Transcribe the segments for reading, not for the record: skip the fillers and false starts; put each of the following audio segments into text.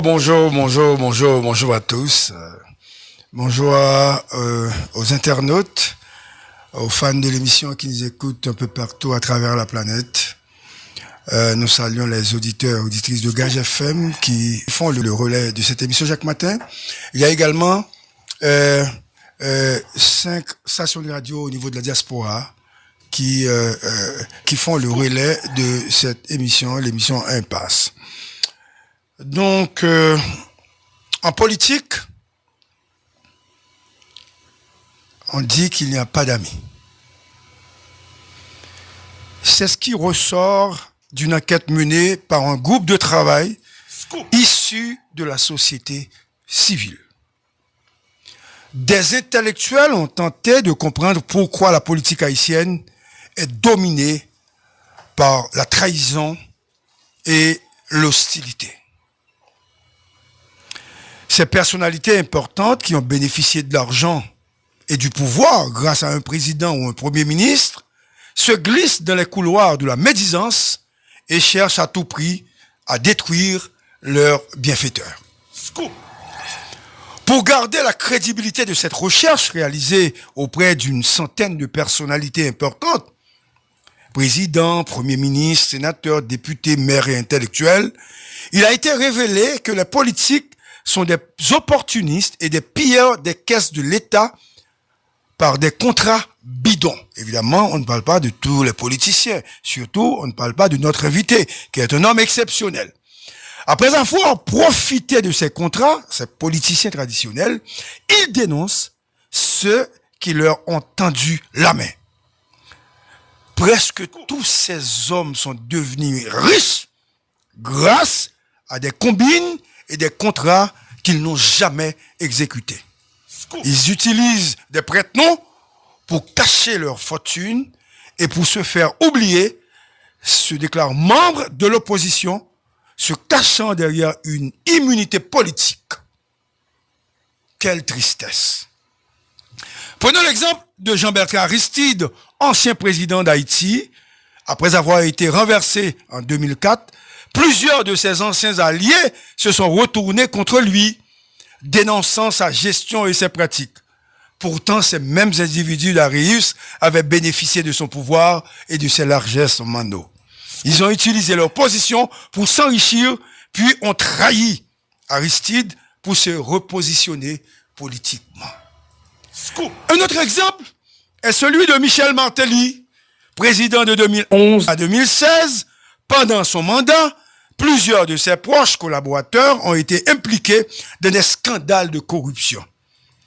Bonjour à tous. Bonjour aux internautes, aux fans de l'émission qui nous écoutent un peu partout à travers la planète. Nous saluons les auditeurs et auditrices de Gage FM qui font le relais de cette émission chaque matin. Il y a également 5 stations de radio au niveau de la diaspora qui font le relais de cette émission, l'émission Impasse. Donc, en politique, on dit qu'il n'y a pas d'amis. C'est ce qui ressort d'une enquête menée par un groupe de travail issu de la société civile. Des intellectuels ont tenté de comprendre pourquoi la politique haïtienne est dominée par la trahison et l'hostilité. Ces personnalités importantes qui ont bénéficié de l'argent et du pouvoir grâce à un président ou un premier ministre se glissent dans les couloirs de la médisance et cherchent à tout prix à détruire leurs bienfaiteurs. Pour garder la crédibilité de cette recherche réalisée auprès d'une centaine de personnalités importantes, présidents, premiers ministres, sénateurs, députés, maires et intellectuels, il a été révélé que les politiques sont des opportunistes et des pilleurs des caisses de l'État par des contrats bidons. Évidemment, on ne parle pas de tous les politiciens. Surtout, on ne parle pas de notre invité, qui est un homme exceptionnel. Après avoir profité de ces contrats, ces politiciens traditionnels, ils dénoncent ceux qui leur ont tendu la main. Presque tous ces hommes sont devenus riches grâce à des combines et des contrats qu'ils n'ont jamais exécutés. Ils utilisent des prête-noms pour cacher leur fortune et pour se faire oublier, se déclarent membres de l'opposition, se cachant derrière une immunité politique. Quelle tristesse! Prenons l'exemple de Jean-Bertrand Aristide, ancien président d'Haïti. Après avoir été renversé en 2004, plusieurs de ses anciens alliés se sont retournés contre lui, dénonçant sa gestion et ses pratiques. Pourtant, ces mêmes individus d'Arius avaient bénéficié de son pouvoir et de ses largesses mano. Ils ont utilisé leur position pour s'enrichir, puis ont trahi Aristide pour se repositionner politiquement. Un autre exemple est celui de Michel Martelly, président de 2011 à 2016. Pendant son mandat, plusieurs de ses proches collaborateurs ont été impliqués dans des scandales de corruption.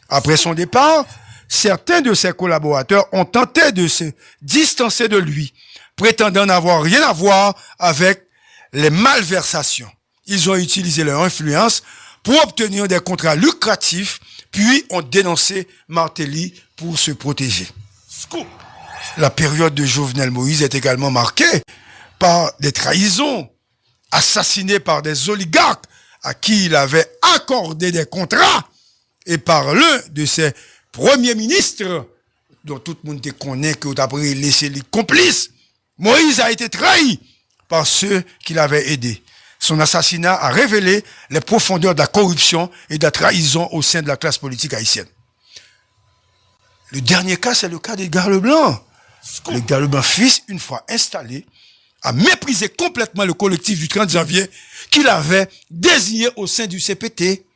Après son départ, certains de ses collaborateurs ont tenté de se distancer de lui, prétendant n'avoir rien à voir avec les malversations. Ils ont utilisé leur influence pour obtenir des contrats lucratifs, puis ont dénoncé Martelly pour se protéger. La période de Jovenel Moïse est également marquée par des trahisons, assassiné par des oligarques à qui il avait accordé des contrats, et par l'un de ses premiers ministres, dont tout le monde te connaît, que d'après laissé les complices. Moïse a été trahi par ceux qui l'avaient aidé. Son assassinat a révélé les profondeurs de la corruption et de la trahison au sein de la classe politique haïtienne. Le dernier cas, c'est le cas d'Edgar Leblanc. Edgar Leblanc, fils, une fois installé, a méprisé complètement le collectif du 30 janvier qu'il avait désigné au sein du CPT.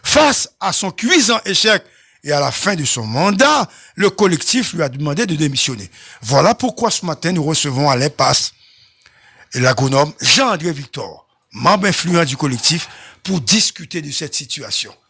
Face à son cuisant échec et à la fin de son mandat, le collectif lui a demandé de démissionner. Voilà pourquoi ce matin, nous recevons à l'Impasse l'agronome Jean-André Victor, membre influent du collectif, pour discuter de cette situation.